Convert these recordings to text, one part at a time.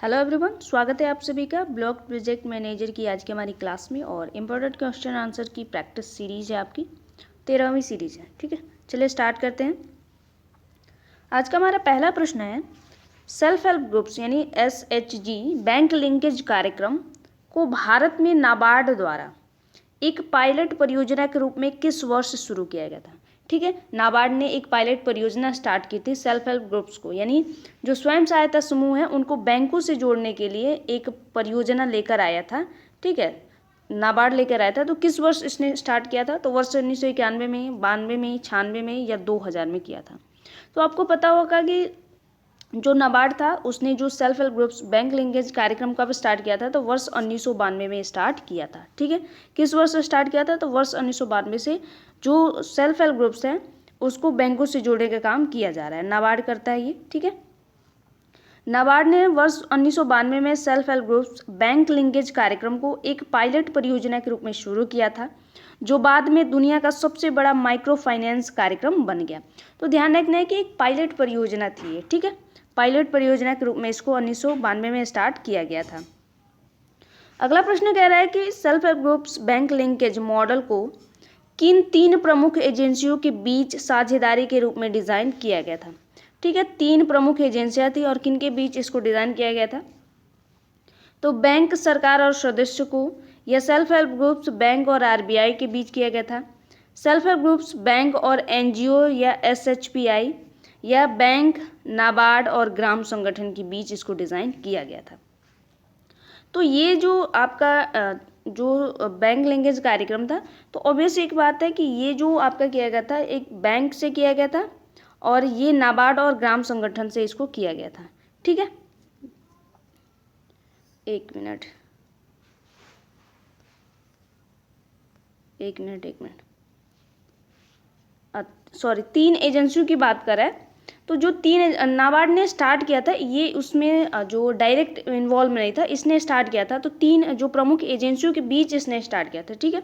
Hello everyone, स्वागत है आप सभी का ब्लॉक प्रोजेक्ट मैनेजर की आज की हमारी क्लास में। और इम्पोर्टेंट क्वेश्चन आंसर की प्रैक्टिस सीरीज है आपकी 13वीं सीरीज है। ठीक है, चलिए स्टार्ट करते हैं। आज का हमारा पहला प्रश्न है, सेल्फ हेल्प ग्रुप्स यानी SHG बैंक लिंकेज कार्यक्रम को भारत में नाबार्ड द्वारा एक पायलट परियोजना के रूप में किस वर्ष शुरू किया गया था। ठीक है, नाबार्ड ने एक पायलट परियोजना स्टार्ट की थी सेल्फ हेल्प ग्रुप्स को, यानी जो स्वयं सहायता समूह है उनको बैंकों से जोड़ने के लिए एक परियोजना लेकर आया था। ठीक है, नाबार्ड लेकर आया था। तो किस वर्ष इसने स्टार्ट किया था? तो वर्ष 1991 में, 92 में, 96 में या 2000 में किया था। तो आपको पता होगा कि जो नाबार्ड था उसने जो self help groups bank linkage कार्यक्रम कब स्टार्ट किया था? तो वर्ष 1992 में स्टार्ट किया था। ठीक है, किस वर्ष स्टार्ट किया था? तो वर्ष 1992 से जो सेल्फ हेल्प ग्रुप्स हैं उसको बैंकों से जोड़ने का काम किया जा रहा है, नाबार्ड करता है ये। ठीक है, नाबार्ड ने वर्ष 1992 में self help groups bank linkage कार्यक्रम को एक पायलट परियोजना के रूप में शुरू किया था, जो बाद में दुनिया का सबसे बड़ा माइक्रो फाइनेंस कार्यक्रम बन गया। तो ध्यान रखना है कि एक पायलट परियोजना थी ये। ठीक है, पायलट परियोजना के रूप में इसको 1992 में स्टार्ट किया गया था। अगला प्रश्न कह रहा है कि self help groups bank linkage model को किन 3 प्रमुख एजेंसियों के बीच साझेदारी के रूप में डिज़ाइन किया गया था। ठीक है, 3 प्रमुख एजेंसियां थी और किन के बीच इसको डिज़ाइन किया गया था? तो बैंक, सरकार और सदस्य को, या सेल्फ हेल्प ग्रुप्स बैंक और RBI के बीच किया गया था, सेल्फ हेल्प ग्रुप्स बैंक और NGO या SHPI, या बैंक, नाबार्ड और ग्राम संगठन के बीच इसको डिज़ाइन किया गया था। तो ये जो आपका जो बैंक लिंकेज कार्यक्रम था, तो ऑब्वियस एक बात है कि ये जो आपका किया गया था एक बैंक से किया गया था और ये नाबार्ड और ग्राम संगठन से इसको किया गया था। ठीक है, एक मिनट सॉरी, 3 एजेंसियों की बात कर रहा है। तो जो 3 नाबार्ड ने स्टार्ट किया था ये, उसमें जो डायरेक्ट इन्वॉल्व नहीं था, इसने स्टार्ट किया था। तो 3 जो प्रमुख एजेंसियों के बीच इसने स्टार्ट किया था। ठीक है,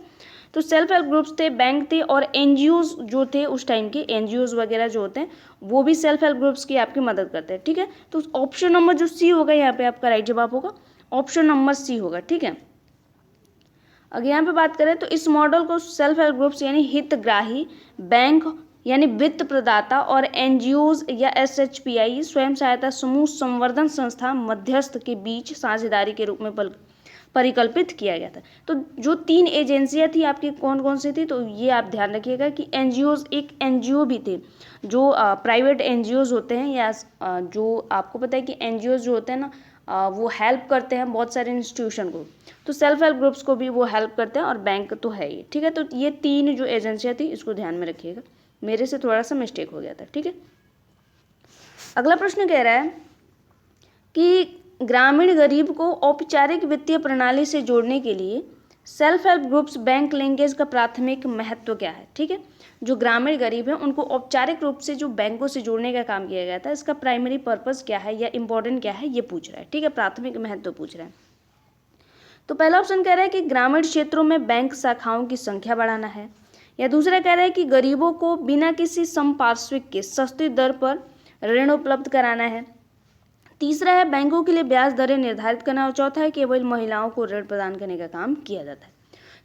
तो सेल्फ हेल्प ग्रुप्स थे, बैंक थे और NGOs जो थे उस टाइम के, NGOs वगैरह जो होते हैं वो भी सेल्फ हेल्प ग्रुप्स की आपकी मदद करते हैं। ठीक है, तो ऑप्शन नंबर जो C होगा यहाँ पे आपका राइट जवाब होगा, ऑप्शन नंबर C होगा। ठीक है, अगर यहाँ पे बात करें तो इस मॉडल को सेल्फ हेल्प ग्रुप्स यानी हितग्राही बैंक यानी वित्त प्रदाता और NGOs या SHPI स्वयं सहायता समूह संवर्धन संस्था मध्यस्थ के बीच साझेदारी के रूप में परिकल्पित किया गया था। तो जो 3 एजेंसियां थी आपकी कौन कौन सी थी? तो ये आप ध्यान रखिएगा कि NGOs, एक NGO भी थे जो प्राइवेट NGOs होते हैं, या जो आपको पता है कि NGOs जो होते हैं ना वो हेल्प करते हैं बहुत सारे इंस्टीट्यूशन को, तो सेल्फ हेल्प ग्रुप्स को भी वो हेल्प करते हैं और बैंक तो है ही। ठीक है, तो ये 3 जो एजेंसियां थी इसको ध्यान में रखिएगा, मेरे से थोड़ा सा मिस्टेक हो गया था। ठीक है, अगला प्रश्न कह रहा है कि ग्रामीण गरीब को औपचारिक वित्तीय प्रणाली से जोड़ने के लिए self help groups bank linkage का प्राथमिक महत्व क्या है। ठीक है, जो ग्रामीण गरीब हैं उनको औपचारिक रूप से जो बैंकों से जोड़ने का काम किया गया था, इसका प्राइमरी पर्पस क्या है या इंपॉर्टेंट क्या है ये पूछ रहा है। ठीक है, प्राथमिक महत्व पूछ रहा है। तो पहला ऑप्शन कह रहा है कि ग्रामीण क्षेत्रों में बैंक शाखाओं की संख्या बढ़ाना है, या दूसरा कह रहा है कि गरीबों को बिना किसी संपार्श्विक के सस्ती दर पर ऋण उपलब्ध कराना है, तीसरा है बैंकों के लिए ब्याज दरें निर्धारित करना, और चौथा है केवल महिलाओं को ऋण प्रदान करने का काम किया जाता है।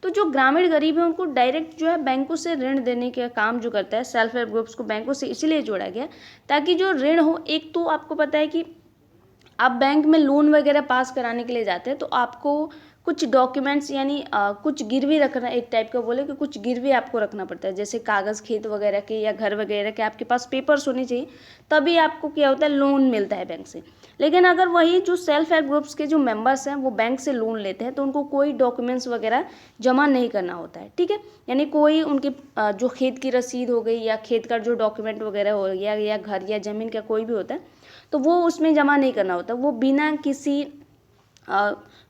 तो जो ग्रामीण गरीब है उनको डायरेक्ट जो है बैंकों से ऋण देने का काम जो करता है सेल्फ हेल्प ग्रुप्स को बैंकों से इसलिए जोड़ा गया ताकि जो ऋण हो, एक तो आपको पता है कि आप बैंक में लोन वगैरह पास कराने के लिए जाते हैं तो आपको कुछ डॉक्यूमेंट्स यानी कुछ गिरवी रखना, एक टाइप का बोले कि कुछ गिरवी आपको रखना पड़ता है, जैसे कागज़ खेत वगैरह के या घर वगैरह के आपके पास पेपर्स होने चाहिए, तभी आपको क्या होता है लोन मिलता है बैंक से। लेकिन अगर वही जो सेल्फ हेल्प ग्रुप्स के जो मेंबर्स हैं वो बैंक से लोन लेते हैं तो उनको कोई डॉक्यूमेंट्स वगैरह जमा नहीं करना होता है। ठीक है, यानी कोई उनकी जो खेत की रसीद हो गई या खेत का जो डॉक्यूमेंट वगैरह हो गया या घर या ज़मीन का कोई भी होता है तो वो उसमें जमा नहीं करना होता, वो बिना किसी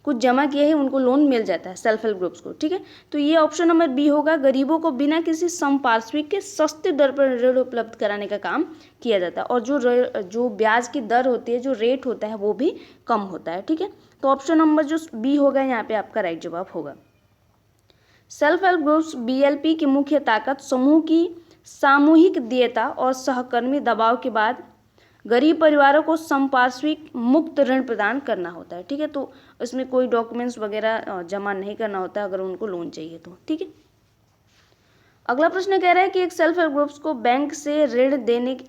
कुछ जमा किए ही उनको लोन मिल जाता है सेल्फ हेल्प ग्रुप्स को। ठीक है, तो ये ऑप्शन नंबर बी होगा, गरीबों को बिना किसी संपार्श्विक के सस्ते दर पर ऋण उपलब्ध कराने का काम किया जाता है, और जो ब्याज की दर होती है, जो रेट होता है वो भी कम होता है। ठीक है, तो ऑप्शन नंबर जो बी होगा यहाँ पे आपका राइट जवाब होगा। सेल्फ हेल्प ग्रुप्स BLP की मुख्य ताकत समूह की सामूहिक देयता और सहकर्मी दबाव के बाद गरीब परिवारों को संपार्श्विक मुक्त ऋण प्रदान करना होता है। ठीक है, तो इसमें कोई डॉक्यूमेंट्स वगैरह जमा नहीं करना होता अगर उनको लोन चाहिए तो। ठीक है, अगला प्रश्न कह रहा है कि एक सेल्फ हेल्प ग्रुप्स को बैंक से ऋण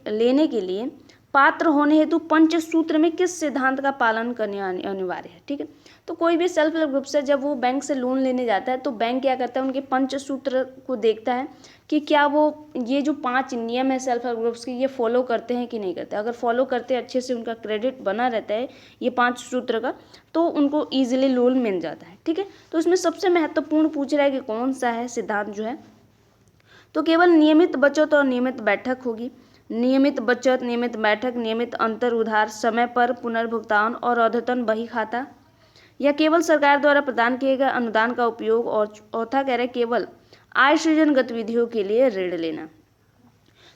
लेने के लिए पात्र होने हेतु पंचसूत्र में किस सिद्धांत का पालन करने अनिवार्य है। ठीक है, तो कोई भी सेल्फ हेल्प ग्रुप से जब वो बैंक से लोन लेने जाता है तो बैंक क्या करता है, उनके पंचसूत्र को देखता है कि क्या वो ये जो 5 नियम है सेल्फ हेल्प ग्रुप्स के, ये फॉलो करते हैं कि नहीं करते। अगर फॉलो करते हैं, अच्छे से उनका क्रेडिट बना रहता है ये 5 सूत्र का, तो उनको ईजिली लोन मिल जाता है। ठीक है, तो इसमें सबसे महत्वपूर्ण पूछ रहा है कि कौन सा है सिद्धांत जो है, तो केवल नियमित बचत और नियमित बैठक होगी। नियमित बचत, नियमित बैठक, नियमित अंतर उधार, समय पर पुनर्भुगतान और अद्यतन बही खाता, या केवल सरकार द्वारा प्रदान किए गए अनुदान का उपयोग, और चौथा कह रहे केवल आय सृजन गतिविधियों के लिए ऋण लेना।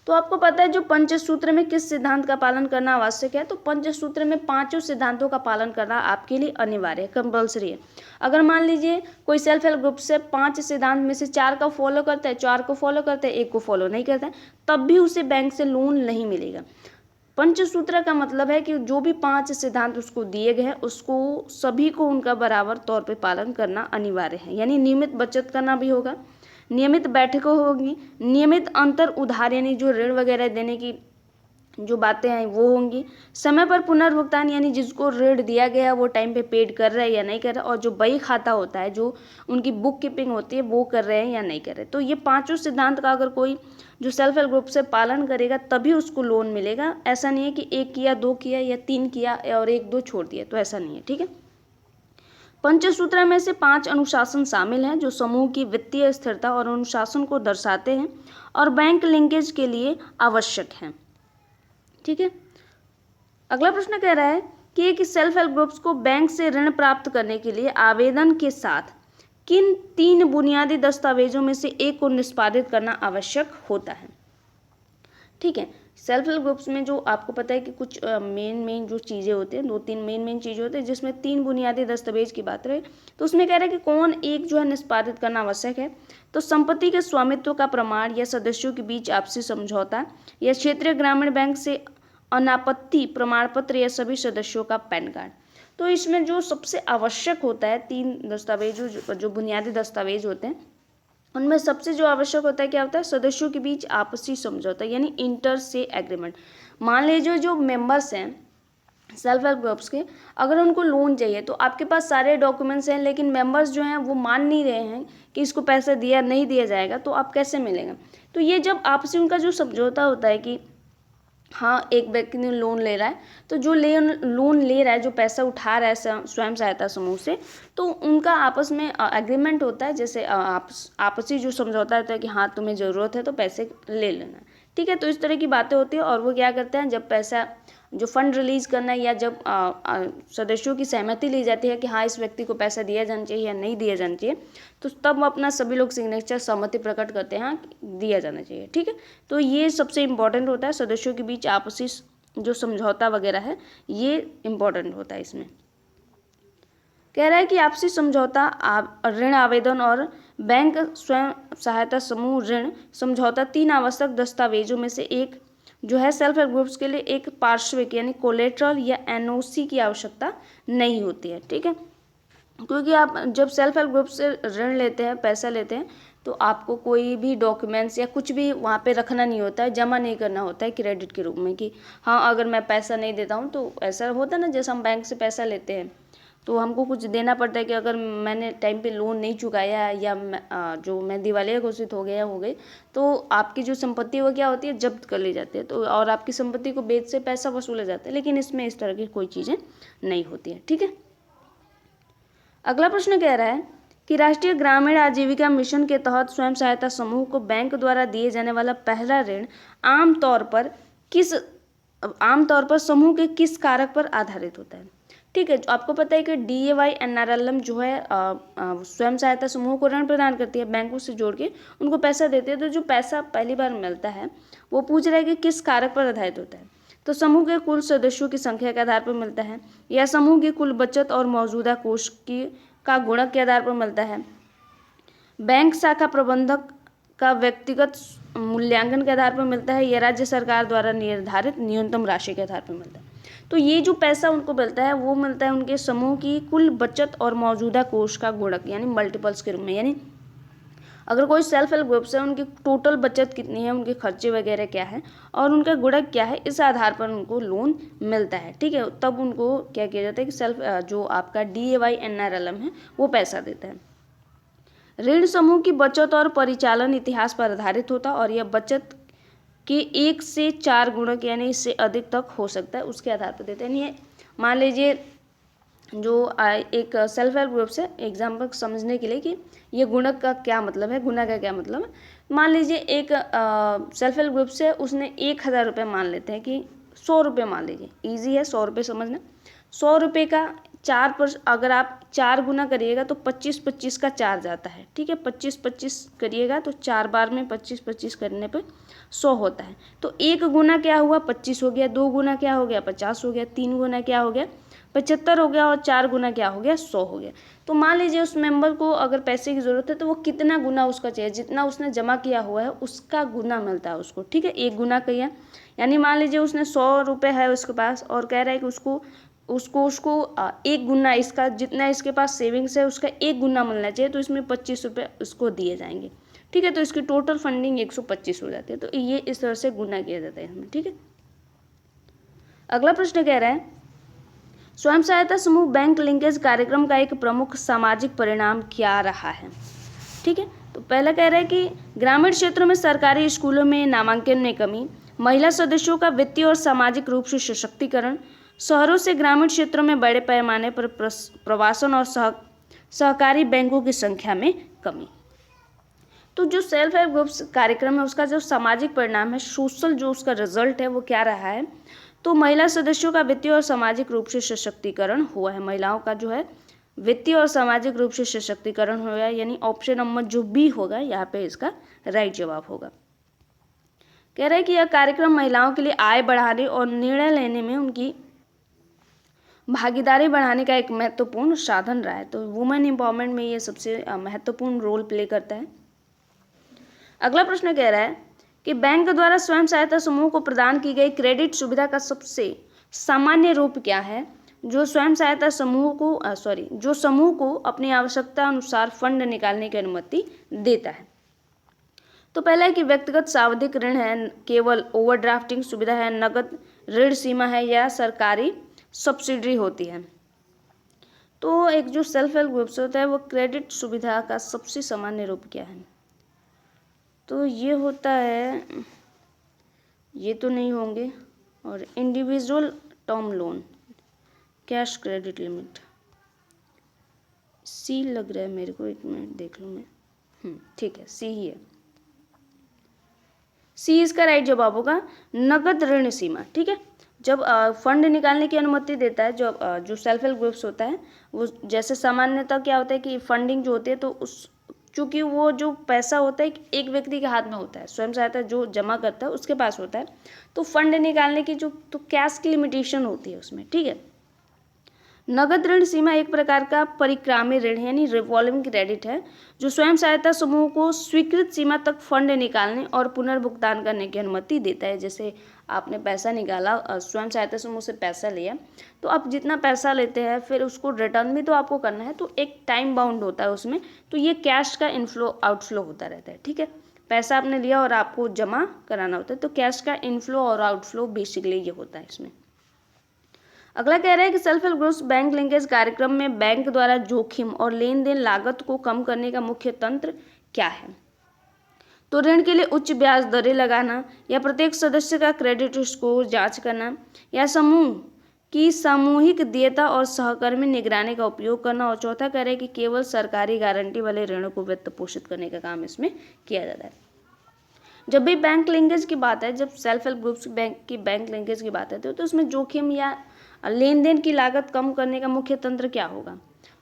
तो आपको पता है जो पंचसूत्र में किस सिद्धांत का पालन करना आवश्यक है, तो पंचसूत्र में 5 सिद्धांतों का पालन करना आपके लिए अनिवार्य है, कंपल्सरी है। अगर मान लीजिए कोई सेल्फ हेल्प ग्रुप से 5 सिद्धांत में से 4 का फॉलो करता है, 4 को फॉलो करता है, 1 को फॉलो नहीं करता है, तब भी उसे बैंक से लोन नहीं मिलेगा। पंचसूत्र का मतलब है कि जो भी 5 सिद्धांत उसको दिए गए हैं उसको सभी को उनका बराबर तौर पे पालन करना अनिवार्य है। यानी नियमित बचत करना भी होगा, नियमित बैठकों होगी, नियमित अंतर उधार यानी जो ऋण वगैरह देने की जो बातें हैं वो होंगी, समय पर पुनर्भुगतान यानी जिसको ऋण दिया गया है वो टाइम पे पेड कर रहा है या नहीं कर रहा, और जो बही खाता होता है जो उनकी बुक कीपिंग होती है वो कर रहे हैं या नहीं कर रहे। तो ये 5 सिद्धांत का अगर कोई जो सेल्फ हेल्प ग्रुप से पालन करेगा तभी उसको लोन मिलेगा। ऐसा नहीं है कि 1 किया, 2 किया या 3 किया और 1-2 छोड़ दिया, तो ऐसा नहीं है। ठीक है, पंचसूत्र में से 5 अनुशासन शामिल हैं जो समूह की वित्तीय स्थिरता और अनुशासन को दर्शाते हैं और बैंक लिंकेज के लिए आवश्यक हैं। ठीक है, अगला प्रश्न कह रहा है कि एक सेल्फ हेल्प ग्रुप्स को बैंक से ऋण प्राप्त करने के लिए आवेदन के साथ किन 3 बुनियादी दस्तावेजों में से एक को निष्पादित करना आवश्यक होता है। ठीक है, सेल्फ हेल्प ग्रुप्स में जो आपको पता है कि कुछ मेन जो चीज़ें होती हैं, 2-3 मेन चीज़ें होती हैं, जिसमें 3 बुनियादी दस्तावेज की बात रहे, तो उसमें कह रहा है कि कौन एक जो है निष्पादित करना आवश्यक है। तो संपत्ति के स्वामित्व का प्रमाण या सदस्यों के बीच आपसी समझौता, या क्षेत्रीय ग्रामीण बैंक से अनापत्ति प्रमाण पत्र, या सभी सदस्यों का पैन कार्ड। तो इसमें जो सबसे आवश्यक होता है 3 दस्तावेज जो बुनियादी दस्तावेज होते हैं, उनमें सबसे जो आवश्यक होता है क्या होता है, सदस्यों के बीच आपसी समझौता यानी इंटर से एग्रीमेंट। मान लीजिए जो मेंबर्स हैं सेल्फ हेल्प ग्रुप्स के, अगर उनको लोन चाहिए तो आपके पास सारे डॉक्यूमेंट्स हैं, लेकिन मेंबर्स जो हैं वो मान नहीं रहे हैं कि इसको पैसा दिया नहीं दिया जाएगा, तो आप कैसे मिलेगा। तो ये जब आपसी उनका जो समझौता होता है कि हाँ एक व्यक्ति ने लोन ले रहा है, तो जो लोन ले रहा है, जो पैसा उठा रहा है स्वयं सहायता समूह से, तो उनका आपस में एग्रीमेंट होता है, जैसे आपसी जो समझौता होता है कि हाँ तुम्हें ज़रूरत है तो पैसे ले लेना। ठीक है, तो इस तरह की बातें होती है। और वो क्या करते हैं, जब पैसा जो फंड रिलीज करना है या जब सदस्यों की सहमति ली जाती है कि हाँ इस व्यक्ति को पैसा दिया जाना चाहिए या नहीं दिया जाना चाहिए, तो तब अपना सभी लोग सिग्नेचर सहमति प्रकट करते हैं हाँ दिया जाना चाहिए। ठीक है, तो ये सबसे इम्पोर्टेंट होता है, सदस्यों के बीच आपसी जो समझौता वगैरह है ये इम्पोर्टेंट होता है। इसमें कह रहा है कि आपसी समझौता ऋण आवेदन और बैंक स्वयं सहायता समूह ऋण समझौता 3 आवश्यक दस्तावेजों में से एक जो है सेल्फ हेल्प ग्रुप्स के लिए एक पार्श्विक यानी कोलेट्रल या एनओसी की आवश्यकता नहीं होती है। ठीक है, क्योंकि आप जब सेल्फ हेल्प ग्रुप से ऋण लेते हैं, पैसा लेते हैं, तो आपको कोई भी डॉक्यूमेंट्स या कुछ भी वहाँ पे रखना नहीं होता है, जमा नहीं करना होता है क्रेडिट के रूप में कि हाँ अगर मैं पैसा नहीं देता हूँ, तो ऐसा होता है ना जैसे हम बैंक से पैसा लेते हैं तो हमको कुछ देना पड़ता है कि अगर मैंने टाइम पे लोन नहीं चुकाया या जो मैं दिवालिया घोषित हो गई, तो आपकी जो संपत्ति वो क्या होती है, जब्त कर ली जाती है, तो और आपकी संपत्ति को बेच से पैसा वसूला जाता है। लेकिन इसमें इस तरह की कोई चीज़ें नहीं होती है। ठीक है, अगला प्रश्न कह रहा है कि राष्ट्रीय ग्रामीण आजीविका मिशन के तहत स्वयं सहायता समूह को बैंक द्वारा दिए जाने वाला पहला ऋण आमतौर पर समूह के किस कारक पर आधारित होता है। ठीक है, आपको पता है कि DAY NRLM जो है स्वयं सहायता समूह को ऋण प्रदान करती है, बैंकों से जोड़ के उनको पैसा देते हैं। तो जो पैसा पहली बार मिलता है वो पूछ रहा है कि किस कारक पर आधारित होता है, तो समूह के कुल सदस्यों की संख्या के आधार पर मिलता है, या समूह की कुल बचत और मौजूदा कोष का गुणक के आधार पर मिलता है, बैंक शाखा प्रबंधक का व्यक्तिगत मूल्यांकन के आधार पर मिलता है या राज्य सरकार द्वारा निर्धारित न्यूनतम राशि के आधार पर मिलता है। तो ये जो पैसा उनको मिलता है वो मिलता है उनके समूह की कुल बचत और मौजूदा कोष का गुणक यानी मल्टीपल्स के रूप में। यानी अगर कोई सेल्फ हेल्प ग्रुप्स है, उनकी टोटल बचत कितनी है, उनके खर्चे वगैरह क्या है और उनका गुणक क्या है, इस आधार पर उनको लोन मिलता है। ठीक है, तब उनको क्या किया जाता है कि सेल्फ जो आपका DAY NRLM है वो पैसा देता है। ऋण समूह की बचत और परिचालन इतिहास पर आधारित होता है और यह बचत के 1 से 4 गुणक यानी इससे अधिक तक हो सकता है, उसके आधार पर देते हैं। यानी मान लीजिए जो एक सेल्फ हेल्प ग्रुप से एग्जाम्पल समझने के लिए कि ये गुणक का क्या मतलब है, गुना का क्या मतलब है। मान लीजिए एक सेल्फ हेल्प ग्रुप से उसने 1000 रुपये मान लेते हैं कि 100 रुपये मान लीजिए, ईजी है 100 रुपये समझना। 100 रुपये का 4 अगर आप 4 गुना करिएगा तो 25-25 का चार्ज आता है। ठीक है, 25-25 करिएगा तो 4 बार में 25-25 करने पर 100 होता है। तो 1 गुना क्या हुआ 25 हो गया, 2 गुना क्या हो गया 50 हो गया, 3 गुना क्या हो गया 75 हो गया और 4 गुना क्या हो गया 100 हो गया। तो मान लीजिए उस मेंबर को अगर पैसे की ज़रूरत है तो वो कितना गुना उसका चाहिए, जितना उसने जमा किया हुआ है उसका गुना मिलता है उसको। ठीक है, 1 गुना किया यानी मान लीजिए उसने 100 रुपये है उसके पास और कह रहा है कि उसको 1 गुना इसका जितना इसके पास सेविंग्स है उसका 1 गुना मिलना चाहिए, तो इसमें 25 रुपये उसको दिए जाएंगे। ठीक है, तो इसकी टोटल फंडिंग 125 हो जाती है। तो ये इस तरह से गुना किया जाता है इसमें। ठीक है, अगला प्रश्न कह रहा है स्वयं सहायता समूह बैंक लिंकेज कार्यक्रम का एक प्रमुख सामाजिक परिणाम क्या रहा है। ठीक है, तो पहला कह रहा है कि ग्रामीण क्षेत्रों में सरकारी स्कूलों में नामांकन में कमी, महिला सदस्यों का वित्तीय और सामाजिक रूप से सशक्तिकरण, शहरों से ग्रामीण क्षेत्रों में बड़े पैमाने पर प्रवासन और सहकारी बैंकों की संख्या में कमी। तो जो सेल्फ हेल्प ग्रुप्स कार्यक्रम है उसका जो सामाजिक परिणाम है, सोशल जो उसका रिजल्ट है वो क्या रहा है, तो महिला सदस्यों का वित्तीय और सामाजिक रूप से सशक्तिकरण हुआ है। महिलाओं का जो है वित्तीय और सामाजिक रूप से सशक्तिकरण हुआ है, यानी ऑप्शन नंबर जो बी होगा यहाँ पे इसका राइट जवाब होगा। कह रहे हैं कि यह कार्यक्रम महिलाओं के लिए आय बढ़ाने और निर्णय लेने में उनकी भागीदारी बढ़ाने का एक महत्वपूर्ण साधन रहा है। तो वुमेन एम्पावरमेंट में ये सबसे महत्वपूर्ण रोल प्ले करता है। अगला प्रश्न कह रहा है कि बैंक द्वारा स्वयं सहायता समूह को प्रदान की गई क्रेडिट सुविधा का सबसे सामान्य रूप क्या है, जो स्वयं सहायता समूह को जो समूह को अपनी आवश्यकता अनुसार फंड निकालने की अनुमति देता है। तो पहला है कि व्यक्तिगत सावधिक ऋण है, केवल ओवरड्राफ्टिंग सुविधा है, नगद ऋण सीमा है या सरकारी सब्सिडी होती है। तो एक जो सेल्फ हेल्प ग्रुप से होता है वो क्रेडिट सुविधा का सबसे सामान्य रूप क्या है, तो ये होता है, ये तो नहीं होंगे, और individual term loan, cash credit limit, सी लग रहा है मेरे को, एक मिनट देख लूँ मैं। ठीक है, सी ही है, सी इसका राइट जवाब होगा, नगद ऋण सीमा। ठीक है, जब फंड निकालने की अनुमति देता है जो सेल्फ हेल्प ग्रुप्स होता है वो, जैसे सामान्यतः क्या होता है कि फंडिंग जो होती है तो उस चूँकि वो जो पैसा होता है एक व्यक्ति के हाथ में होता है, स्वयं सहायता जो जमा करता है उसके पास होता है, तो फंड निकालने की जो तो कैश की लिमिटेशन होती है उसमें। ठीक है, नगद ऋण सीमा एक प्रकार का परिक्रामी ऋण है यानी रिवॉल्विंग क्रेडिट है, जो स्वयं सहायता समूह को स्वीकृत सीमा तक फंड निकालने और पुनर्भुगतान करने की अनुमति देता है। जैसे आपने पैसा निकाला, स्वयं सहायता समूह से पैसा लिया, तो आप जितना पैसा लेते हैं फिर उसको रिटर्न भी तो आपको करना है, तो एक टाइम बाउंड होता है उसमें, तो ये कैश का इनफ्लो आउटफ्लो होता रहता है। ठीक है, पैसा आपने लिया और आपको जमा कराना होता है, तो कैश का इनफ्लो और आउटफ्लो बेसिकली ये होता है इसमें। अगला कह रहा है कि self help groups bank linkage कार्यक्रम में बैंक द्वारा जोखिम और लेन देन लागत को कम करने का मुख्य तंत्र क्या है, तो ऋण के लिए उच्च ब्याज दरें लगाना, या प्रत्येक सदस्य का क्रेडिट स्कोर जांच करना, या समूह की सामूहिक देयता और सहकर्मी निगरानी का उपयोग करना, और चौथा कह रहे हैं कि केवल सरकारी गारंटी वाले ऋणों को वित्त पोषित करने का काम इसमें किया जाता है। जब भी बैंक लिंकेज की बात है, जब self help groups bank linkage की बात है तो उसमें जोखिम या लेन देन की लागत कम करने का मुख्य तंत्र क्या होगा,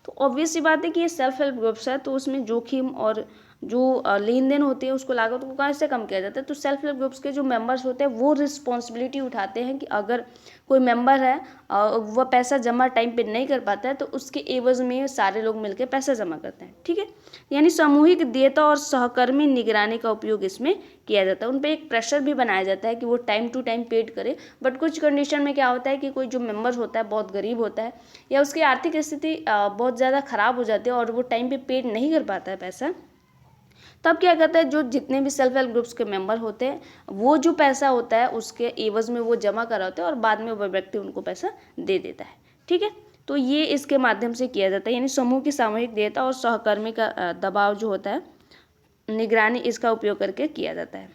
तो ऑब्वियस सी बात है कि ये सेल्फ हेल्प ग्रुप्स है तो उसमें जोखिम और जो लेन देन होती है उसको लागत को कैसे कम किया जाता है, तो सेल्फ हेल्प ग्रुप्स के जो मेंबर्स होते हैं वो रिस्पॉन्सिबिलिटी उठाते हैं कि अगर कोई मेंबर है वह पैसा जमा टाइम पे नहीं कर पाता है तो उसके एवज में सारे लोग मिलकर पैसा जमा करते हैं। ठीक है, यानी सामूहिक देयता और सहकर्मी निगरानी का उपयोग इसमें किया जाता है। उन पर एक प्रेशर भी बनाया जाता है कि वो टाइम टू टाइम पेड करे, बट कुछ कंडीशन में क्या होता है कि कोई जो मेंबर होता है बहुत गरीब होता है या उसकी आर्थिक स्थिति बहुत ज़्यादा ख़राब हो जाती है और वो टाइम पे पेड नहीं कर पाता है पैसा, तब क्या करता है, जो जितने भी सेल्फ हेल्प ग्रुप्स के मेंबर होते हैं वो जो पैसा होता है उसके एवज में वो जमा कराते हैं और बाद में वह व्यक्ति उनको पैसा दे देता है। ठीक है, तो ये इसके माध्यम से किया जाता है, यानी समूह की सामूहिक देयता और सहकर्मी का दबाव जो होता है, निगरानी, इसका उपयोग करके किया जाता है।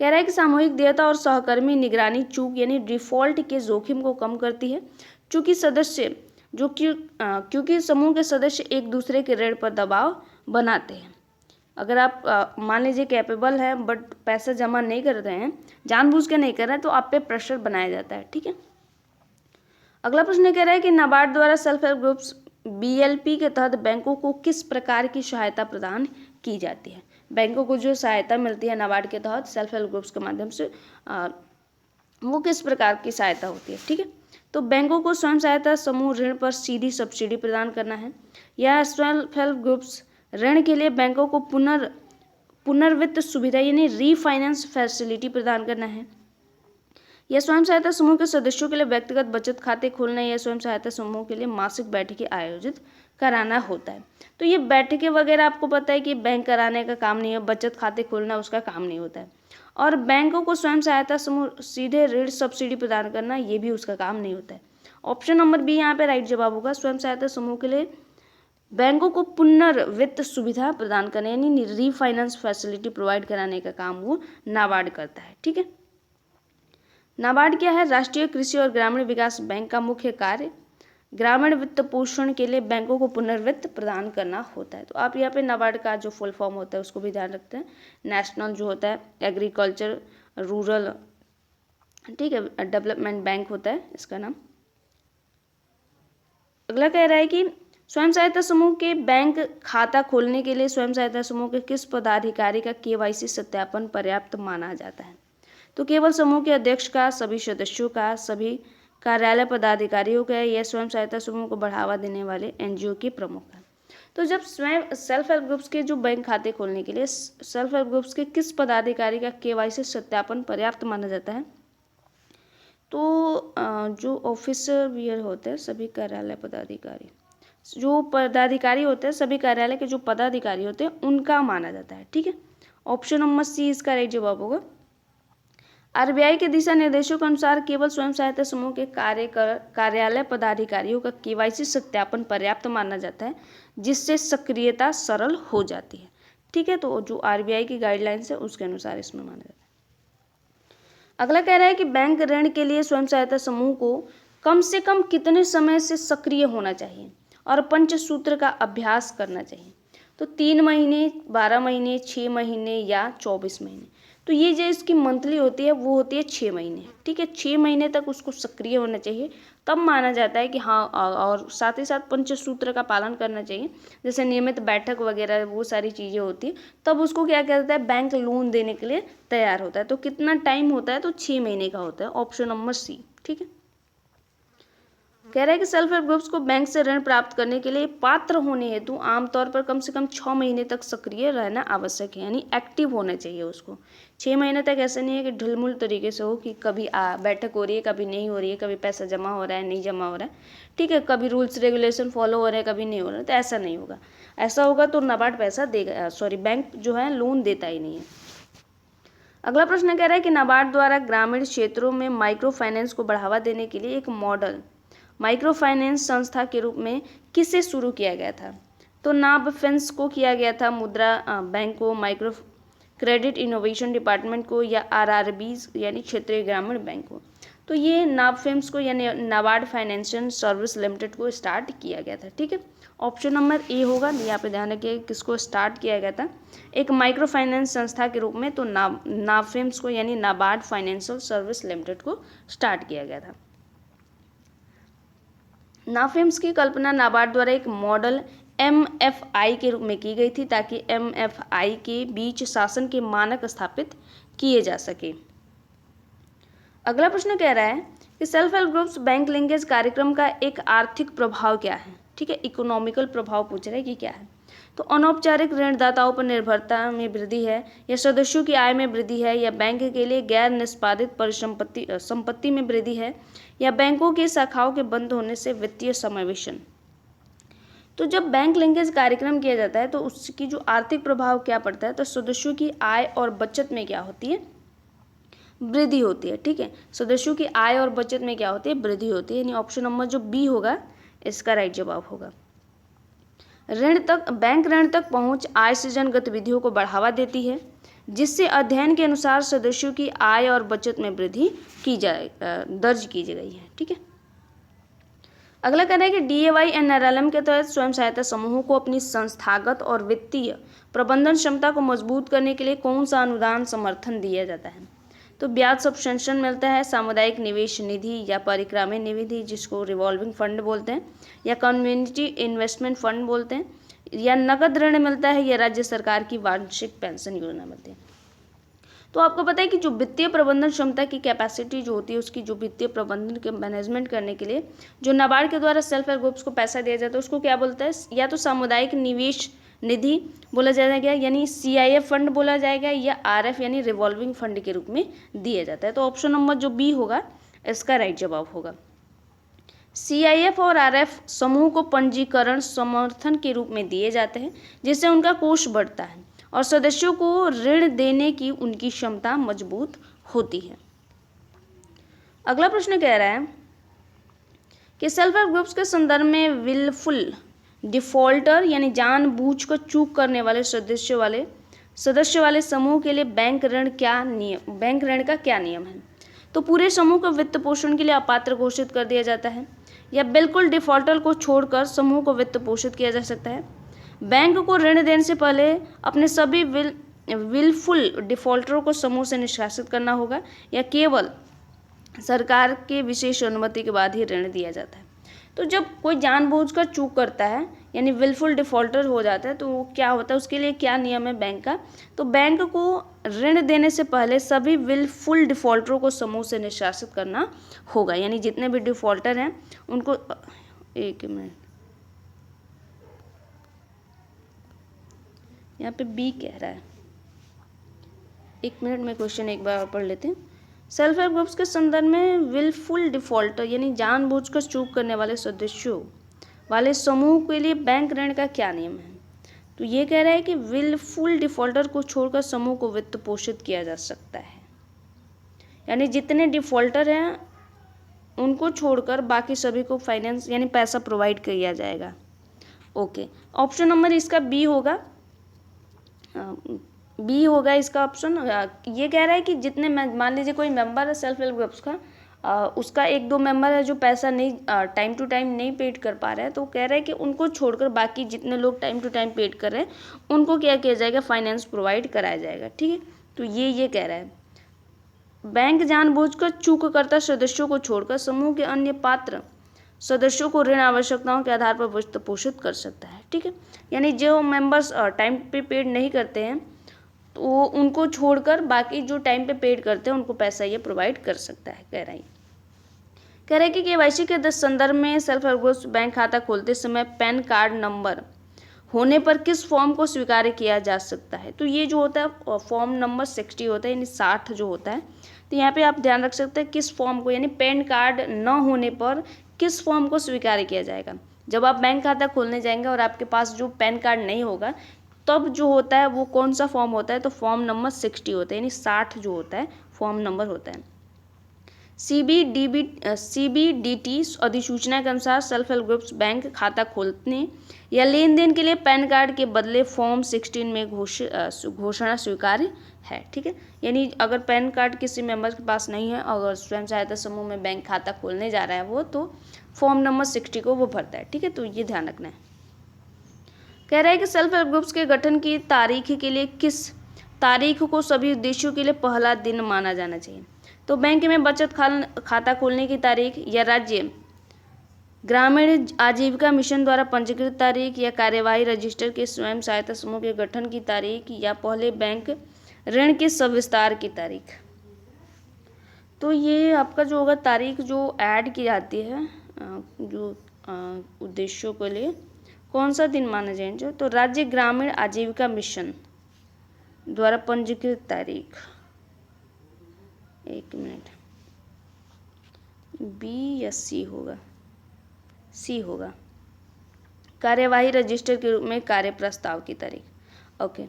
कह रहा है कि सामूहिक देयता और सहकर्मी निगरानी चूक यानी डिफॉल्ट के जोखिम को कम करती है, क्योंकि सदस्य क्योंकि समूह के सदस्य एक दूसरे के ऋण पर दबाव बनाते हैं। अगर आप मान लीजिए कैपेबल हैं बट पैसा जमा नहीं कर रहे हैं, जानबूझ के नहीं कर रहे हैं, तो आप पे प्रेशर बनाया जाता है। ठीक है, अगला प्रश्न कह रहा है कि नाबार्ड द्वारा सेल्फ हेल्प ग्रुप्स BLP के तहत बैंकों को किस प्रकार की सहायता प्रदान की जाती है। बैंकों को जो सहायता मिलती है नाबार्ड के तहत सेल्फ हेल्प ग्रुप्स के माध्यम से, वो किस प्रकार की सहायता होती है। ठीक है, तो बैंकों को स्वयं सहायता समूह ऋण पर सीधी सब्सिडी प्रदान करना है, या सेल्फ हेल्प ग्रुप्स ऋण के लिए बैंकों को पुनर्वित्त सुविधा यानी रीफाइनेंस फैसिलिटी प्रदान करना है, यह स्वयं सहायता समूह के सदस्यों के लिए व्यक्तिगत बचत खाते खोलना या स्वयं सहायता समूह के लिए मासिक बैठकें आयोजित कराना होता है। तो ये बैठकें वगैरह आपको पता है कि बैंक कराने का काम नहीं है, बचत खाते खोलना उसका काम नहीं होता है, और बैंकों को स्वयं सहायता समूह सीधे ऋण सब्सिडी प्रदान करना ये भी उसका काम नहीं होता है। ऑप्शन नंबर बी यहाँ पे राइट जवाब होगा। स्वयं सहायता समूह के लिए बैंकों को पुनर्वित्त सुविधा प्रदान करने यानी रीफाइनेंस फैसिलिटी प्रोवाइड कराने का काम वो नाबार्ड करता है। ठीक है, नाबार्ड क्या है, राष्ट्रीय कृषि और ग्रामीण विकास बैंक का मुख्य कार्य ग्रामीण वित्त पोषण के लिए बैंकों को पुनर्वित्त प्रदान करना होता है। तो आप यहाँ पे नाबार्ड का जो फुल फॉर्म होता है उसको भी ध्यान रखते हैं। नेशनल जो होता है एग्रीकल्चर रूरल, ठीक है, डेवलपमेंट बैंक होता है इसका नाम। अगला कह रहा है कि स्वयं सहायता समूह के बैंक खाता खोलने के लिए स्वयं सहायता समूह के किस पदाधिकारी का KYC सत्यापन पर्याप्त माना जाता है। तो केवल समूह के अध्यक्ष का, सभी सदस्यों का, सभी कार्यालय पदाधिकारियों का, या स्वयं सहायता समूह को बढ़ावा देने वाले NGO के प्रमुख का। तो जब स्वयं सेल्फ हेल्प ग्रुप्स के जो बैंक खाते खोलने के लिए सेल्फ हेल्प ग्रुप्स के किस पदाधिकारी का KYC सत्यापन पर्याप्त माना जाता है, तो जो ऑफिसर वियर होते हैं, सभी कार्यालय पदाधिकारी, जो पदाधिकारी होते हैं, सभी कार्यालय के जो पदाधिकारी होते हैं उनका माना जाता है। ठीक है, ऑप्शन नंबर सी इसका राइट जवाब होगा। RBI के दिशा निर्देशों के अनुसार केवल स्वयं सहायता समूह के कार्यालय पदाधिकारियों का KYC सत्यापन पर्याप्त माना जाता है, जिससे सक्रियता सरल हो जाती है। ठीक है, तो जो RBI की गाइडलाइंस है उसके अनुसार इसमें माना जाता है। अगला कह रहा है कि बैंक ऋण के लिए स्वयं सहायता समूह को कम से कम कितने समय से सक्रिय होना चाहिए और पंचसूत्र का अभ्यास करना चाहिए। तो 3 महीने, 12 महीने, 6 महीने या 24 महीने। तो ये जो इसकी मंथली होती है वो होती है 6 महीने। ठीक है, 6 महीने तक उसको सक्रिय होना चाहिए, तब माना जाता है कि हाँ, और साथ ही साथ पंचसूत्र का पालन करना चाहिए, जैसे नियमित बैठक वगैरह वो सारी चीज़ें होती है, तब उसको क्या कहता है, बैंक लोन देने के लिए तैयार होता है। तो कितना टाइम होता है, तो 6 महीने का होता है, ऑप्शन नंबर सी। ठीक है, कह रहा है कि सेल्फ हेल्प ग्रुप्स को बैंक से ऋण प्राप्त करने के लिए पात्र होने हेतु आमतौर पर कम से कम 6 महीने तक सक्रिय रहना आवश्यक है, यानी एक्टिव होना चाहिए उसको। 6 महीने तक ऐसा नहीं है कि ढिलमुल तरीके से हो कि कभी बैठक हो रही है, कभी नहीं हो रही है, कभी पैसा जमा हो रहा है, नहीं जमा हो रहा है, ठीक है, कभी रूल्स रेगुलेशन फॉलो हो रहे हैं, कभी नहीं हो रहा है, तो ऐसा नहीं होगा। ऐसा होगा तो नाबार्ड पैसा देगा, बैंक जो है लोन देता ही नहीं है। अगला प्रश्न कह रहा है कि नाबार्ड द्वारा ग्रामीण क्षेत्रों में माइक्रो फाइनेंस को बढ़ावा देने के लिए एक मॉडल माइक्रो फाइनेंस संस्था के रूप में किसे शुरू किया गया था। तो नाबफिन्स को किया गया था, मुद्रा बैंक को, माइक्रो क्रेडिट इनोवेशन डिपार्टमेंट को, या RRBs यानी क्षेत्रीय ग्रामीण बैंक को। तो ये नाबफिन्स को यानी नाबार्ड फाइनेंशियल सर्विस लिमिटेड को स्टार्ट किया गया था। ठीक है, ऑप्शन नंबर ए होगा। यहाँ पे ध्यान रखिए किसको स्टार्ट किया गया था, एक माइक्रो फाइनेंस संस्था के रूप में, तो नाबफिन्स को यानी नाबार्ड फाइनेंशियल सर्विस लिमिटेड को स्टार्ट किया गया था। नाफिम्स की कल्पना नाबार्ड द्वारा एक मॉडल MFI के रूप में की गई थी, ताकि MFI के बीच शासन के मानक स्थापित किए जा सके। अगला प्रश्न कह रहा है कि self help groups bank linkage कार्यक्रम का एक आर्थिक प्रभाव क्या है। ठीक है, इकोनॉमिकल प्रभाव पूछ रहा है कि क्या है। तो अनौपचारिक ऋणदाताओं पर निर्भरता में वृद्धि है, या सदस्यों की आय में वृद्धि है, या बैंक के लिए गैर निष्पादित संपत्ति में वृद्धि है, या बैंकों की शाखाओं के बंद होने से वित्तीय समावेशन। तो जब बैंक लिंकेज कार्यक्रम किया जाता है तो उसकी जो आर्थिक प्रभाव क्या पड़ता है, तो सदस्यों की आय और बचत में क्या होती है, वृद्धि होती है। ठीक है, सदस्यों की आय और बचत में क्या होती है, वृद्धि होती है। यानी ऑप्शन नंबर जो बी होगा इसका राइट जवाब होगा। बैंक ऋण तक पहुंच आय सृजन गतिविधियों को बढ़ावा देती है, जिससे अध्ययन के अनुसार सदस्यों की आय और बचत में वृद्धि दर्ज की गई है। ठीक है, अगला कहना है कि DAY NRLM के तहत स्वयं सहायता समूहों को अपनी संस्थागत और वित्तीय प्रबंधन क्षमता को मजबूत करने के लिए कौन सा अनुदान समर्थन दिया जाता है। तो ब्याज सब्वेंशन मिलता है, सामुदायिक निवेश निधि या परिक्रामी निधि जिसको रिवॉल्विंग फंड बोलते हैं, या कम्युनिटी इन्वेस्टमेंट फंड बोलते हैं, या नकद ऋण मिलता है, या राज्य सरकार की वार्षिक पेंशन योजना मिलती है। तो आपको पता है कि जो वित्तीय प्रबंधन क्षमता की कैपेसिटी जो होती है, उसकी जो वित्तीय प्रबंधन के मैनेजमेंट करने के लिए जो नाबार्ड के द्वारा सेल्फ हेल्प ग्रुप्स को पैसा दिया जाता है उसको क्या बोलता है, या तो सामुदायिक निवेश निधि बोला जाएगा, यानी CIF फंड बोला जाएगा, या RF यानी रिवॉल्विंग फंड के रूप में दिया जाता है। तो ऑप्शन नंबर जो बी होगा इसका राइट जवाब होगा। CIF और RF समूह को पंजीकरण समर्थन के रूप में दिए जाते हैं, जिससे उनका कोष बढ़ता है और सदस्यों को ऋण देने की उनकी क्षमता मजबूत होती है। अगला प्रश्न कह रहा है कि सेल्फ हेल्प ग्रुप्स के संदर्भ में विलफुल डिफॉल्टर यानी जानबूझकर चूक करने वाले सदस्य वाले समूह के लिए बैंक ऋण का क्या नियम है। तो पूरे समूह को वित्त पोषण के लिए अपात्र घोषित कर दिया जाता है, या बिल्कुल डिफॉल्टर को छोड़कर समूह को वित्त पोषित किया जा सकता है। बैंक को ऋण देने से पहले अपने सभी विलफुल डिफॉल्टरों को समूह से निष्कासित करना होगा, या केवल सरकार के विशेष अनुमति के बाद ही ऋण दिया जाता है। तो जब कोई जानबूझकर चूक करता है यानी विलफुल डिफॉल्टर हो जाता है, तो वो क्या होता है, उसके लिए क्या नियम है बैंक का। तो बैंक को ऋण देने से पहले सभी विलफुल डिफॉल्टरों को समूह से निष्कासित करना होगा, यानी जितने भी डिफॉल्टर हैं उनको एक मिनट, यहाँ पे बी कह रहा है, एक मिनट में क्वेश्चन एक बार और पढ़ लेते हैं। सेल्फ हेल्प ग्रुप्स के संदर्भ में विलफुल डिफॉल्टर यानी जानबूझकर चूक करने वाले सदस्यों वाले समूह के लिए बैंक ऋण का क्या नियम है। तो ये कह रहा है कि विलफुल डिफॉल्टर को छोड़कर समूह को वित्त पोषित किया जा सकता है, यानी जितने डिफॉल्टर हैं उनको छोड़कर बाकी सभी को फाइनेंस यानी पैसा प्रोवाइड किया जाएगा। ओके, ऑप्शन नंबर इसका बी होगा, बी होगा इसका ऑप्शन। ये कह रहा है कि जितने मान लीजिए कोई मेंबर है सेल्फ हेल्प ग्रुप्स का, उसका एक दो मेंबर है जो पैसा नहीं टाइम टू टाइम नहीं पेड कर पा रहे हैं, तो कह रहा है कि उनको छोड़कर बाकी जितने लोग टाइम टू टाइम पेड कर रहे हैं उनको क्या किया जाएगा, फाइनेंस प्रोवाइड कराया जाएगा। ठीक है, तो ये कह रहा है बैंक जानबूझकर चूक करता सदस्यों को छोड़कर समूह के अन्य पात्र सदस्यों को ऋण आवश्यकताओं के आधार पर वित्त पोषित कर सकता है। ठीक है, यानी जो मेंबर्स टाइम पे पेड नहीं करते हैं तो उनको छोड़कर बाकी जो टाइम पे पेड करते हैं उनको पैसा ये प्रोवाइड कर सकता है। कह रहा है कि KYC के संदर्भ में सेल्फ हेल्प ग्रुप्स बैंक खाता खोलते समय पैन कार्ड नंबर होने पर किस फॉर्म को स्वीकार किया जा सकता है। तो ये जो होता है फॉर्म नंबर 60 होता है, यानी 60 जो होता है। तो यहाँ पे आप ध्यान रख सकते हैं किस फॉर्म को, यानी पैन कार्ड न होने पर किस फॉर्म को स्वीकार किया जाएगा। जब आप बैंक खाता खोलने जाएंगे और आपके पास जो पैन कार्ड नहीं होगा तब जो होता है वो कौन सा फॉर्म होता है, तो फॉर्म नंबर 60 होता है, यानी 60 जो होता है फॉर्म नंबर होता है। CBDT अधिसूचना के अनुसार सेल्फ हेल्प ग्रुप्स बैंक खाता खोलने या लेन देन के लिए पैन कार्ड के बदले फॉर्म 16 में घोषणा स्वीकार्य है। ठीक है, यानी अगर पैन कार्ड किसी मेंबर के पास नहीं है, अगर स्वयं सहायता समूह में बैंक खाता खोलने जा रहा है वो, तो फॉर्म नंबर 60 को वो भरता है। ठीक है, तो ये ध्यान रखना है। कह रहा है कि सेल्फ हेल्प ग्रुप्स के गठन की तारीख के लिए किस तारीख को सभी उद्देश्यों के लिए पहला दिन माना जाना चाहिए। तो बैंक में बचत खाता खोलने की तारीख, या राज्य ग्रामीण आजीविका मिशन द्वारा पंजीकृत तारीख या कार्यवाही रजिस्टर के स्वयं सहायता समूह के गठन की तारीख या पहले बैंक ऋण के सविस्तार की तारीख। तो ये आपका जो होगा तारीख जो ऐड की जाती है जो उद्देश्यों के लिए कौन सा दिन माना जाएगा, तो राज्य ग्रामीण आजीविका मिशन द्वारा पंजीकृत तारीख, एक मिनट, बी या सी होगा, सी होगा, कार्यवाही रजिस्टर के रूप में कार्य प्रस्ताव की तारीख। ओके,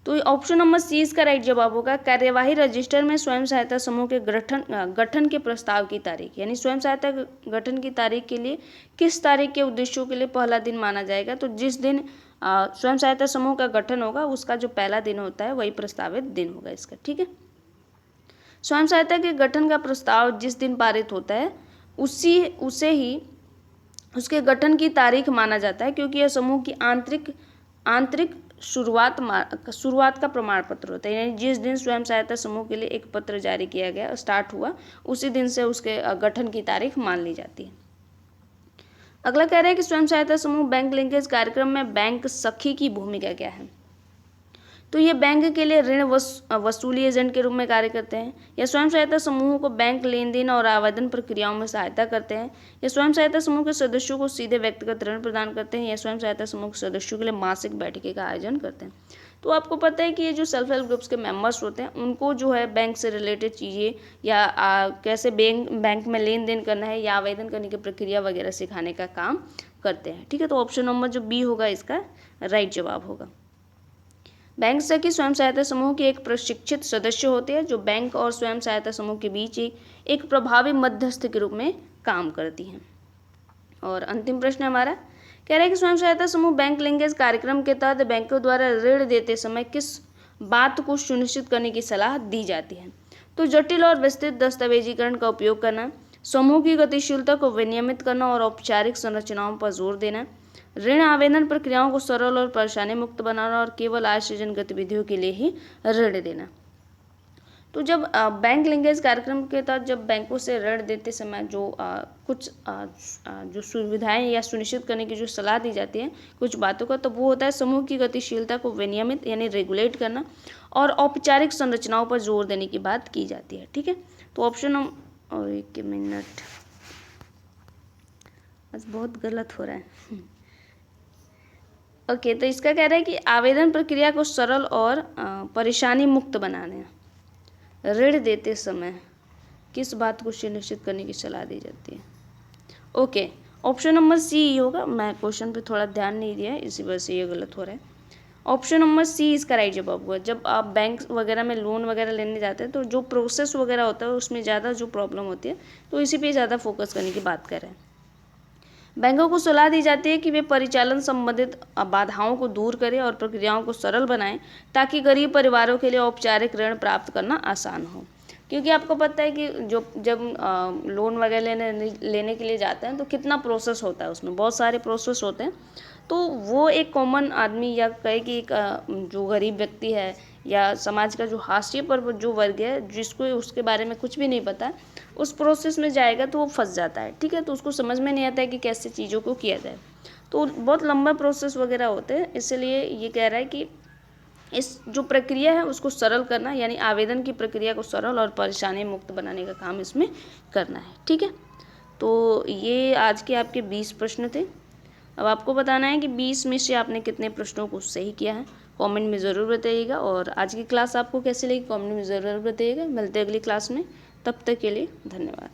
तो ऑप्शन नंबर सी इसका राइट जवाब होगा। कार्यवाही रजिस्टर में स्वयं सहायता समूह के गठन के प्रस्ताव की तारीख, यानी स्वयं सहायता गठन की तारीख के लिए किस तारीख के उद्देश्यों के लिए पहला दिन माना जाएगा, तो जिस दिन स्वयं सहायता समूह का गठन होगा उसका जो पहला दिन होता है वही प्रस्तावित दिन होगा इसका। ठीक है, स्वयं सहायता के गठन का प्रस्ताव जिस दिन पारित होता है उसे ही उसके गठन की तारीख माना जाता है, क्योंकि यह समूह की आंतरिक शुरुआत का प्रमाण पत्र होता है। यानी जिस दिन स्वयं सहायता समूह के लिए एक पत्र जारी किया गया, स्टार्ट हुआ, उसी दिन से उसके गठन की तारीख मान ली जाती है। अगला कह रहा है कि स्वयं सहायता समूह बैंक लिंकेज कार्यक्रम में बैंक सखी की भूमिका क्या है। तो ये बैंक के लिए ऋण वसूली एजेंट के रूप में कार्य करते हैं, या स्वयं सहायता समूहों को बैंक लेन देन और आवेदन प्रक्रियाओं में सहायता करते हैं, या स्वयं सहायता समूह के सदस्यों को सीधे व्यक्तिगत ऋण प्रदान करते हैं, या स्वयं सहायता समूह के सदस्यों के लिए मासिक बैठकें का आयोजन करते हैं। तो आपको पता है कि ये जो सेल्फ हेल्प ग्रुप्स के मेंबर्स होते हैं उनको जो है बैंक से रिलेटेड चीज़ें या कैसे बैंक में लेन देन करना है या आवेदन करने की प्रक्रिया वगैरह सिखाने का काम करते हैं। ठीक है, तो ऑप्शन नंबर जो बी होगा इसका राइट जवाब होगा। बैंक सखी स्वयं सहायता समूह के एक प्रशिक्षित सदस्य होते हैं जो बैंक और स्वयं सहायता समूह के बीच एक प्रभावी मध्यस्थ के रूप में काम करती हैं। और अंतिम प्रश्न हमारा कह रहा है कि स्वयं सहायता समूह बैंक लिंकेज कार्यक्रम के तहत बैंकों द्वारा ऋण देते समय किस बात को सुनिश्चित करने की सलाह दी जाती है। तो जटिल और विस्तृत दस्तावेजीकरण का उपयोग करना, समूह की गतिशीलता को विनियमित करना और औपचारिक संरचनाओं पर जोर देना, ऋण आवेदन प्रक्रियाओं को सरल और परेशानी मुक्त बनाना और केवल आय सृजन गतिविधियों के लिए ही ऋण देना। तो जब बैंक लिंकेज कार्यक्रम के तहत जब बैंकों से ऋण देते समय जो कुछ जो सुविधाएं या सुनिश्चित करने की जो सलाह दी जाती है कुछ बातों का, तो वो होता है समूह की गतिशीलता को विनियमित यानी रेगुलेट करना और औपचारिक संरचनाओं पर जोर देने की बात की जाती है। ठीक है, तो ऑप्शन और एक मिनट, बस बहुत गलत हो रहा है। ओके, तो इसका कह रहा है कि आवेदन प्रक्रिया को सरल और परेशानी मुक्त बनाने, ऋण देते समय किस बात को सुनिश्चित करने की सलाह दी जाती है। ओके, ऑप्शन नंबर सी होगा। मैं क्वेश्चन पे थोड़ा ध्यान नहीं दिया है इसी वजह से ये गलत हो रहा है। ऑप्शन नंबर सी इसका राइट जवाब होगा। जब आप बैंक वगैरह में लोन वगैरह लेने जाते हैं तो जो प्रोसेस वगैरह होता है उसमें ज़्यादा जो प्रॉब्लम होती है तो इसी पे ज़्यादा फोकस करने की बात कर रहे हैं। बैंकों को सलाह दी जाती है कि वे परिचालन संबंधित बाधाओं को दूर करें और प्रक्रियाओं को सरल बनाएं ताकि गरीब परिवारों के लिए औपचारिक ऋण प्राप्त करना आसान हो। क्योंकि आपको पता है कि जब लोन वगैरह लेने के लिए जाते हैं तो कितना प्रोसेस होता है, उसमें बहुत सारे प्रोसेस होते हैं। तो वो एक कॉमन आदमी या कहे कि एक जो गरीब व्यक्ति है या समाज का जो हाशिए पर जो वर्ग है जिसको उसके बारे में कुछ भी नहीं पता उस प्रोसेस में जाएगा तो वो फंस जाता है। ठीक है, तो उसको समझ में नहीं आता है कि कैसे चीज़ों को किया जाए, तो बहुत लंबा प्रोसेस वगैरह होते हैं। इसलिए ये कह रहा है कि इस जो प्रक्रिया है उसको सरल करना यानी आवेदन की प्रक्रिया को सरल और परेशानी मुक्त बनाने का काम इसमें करना है। ठीक है, तो ये आज के आपके 20 प्रश्न थे। अब आपको बताना है कि 20 में से आपने कितने प्रश्नों को सही किया है, कमेंट में ज़रूर बताइएगा। और आज की क्लास आपको कैसी लगी कमेंट में ज़रूर बताइएगा। मिलते हैं अगली क्लास में, तब तक के लिए धन्यवाद।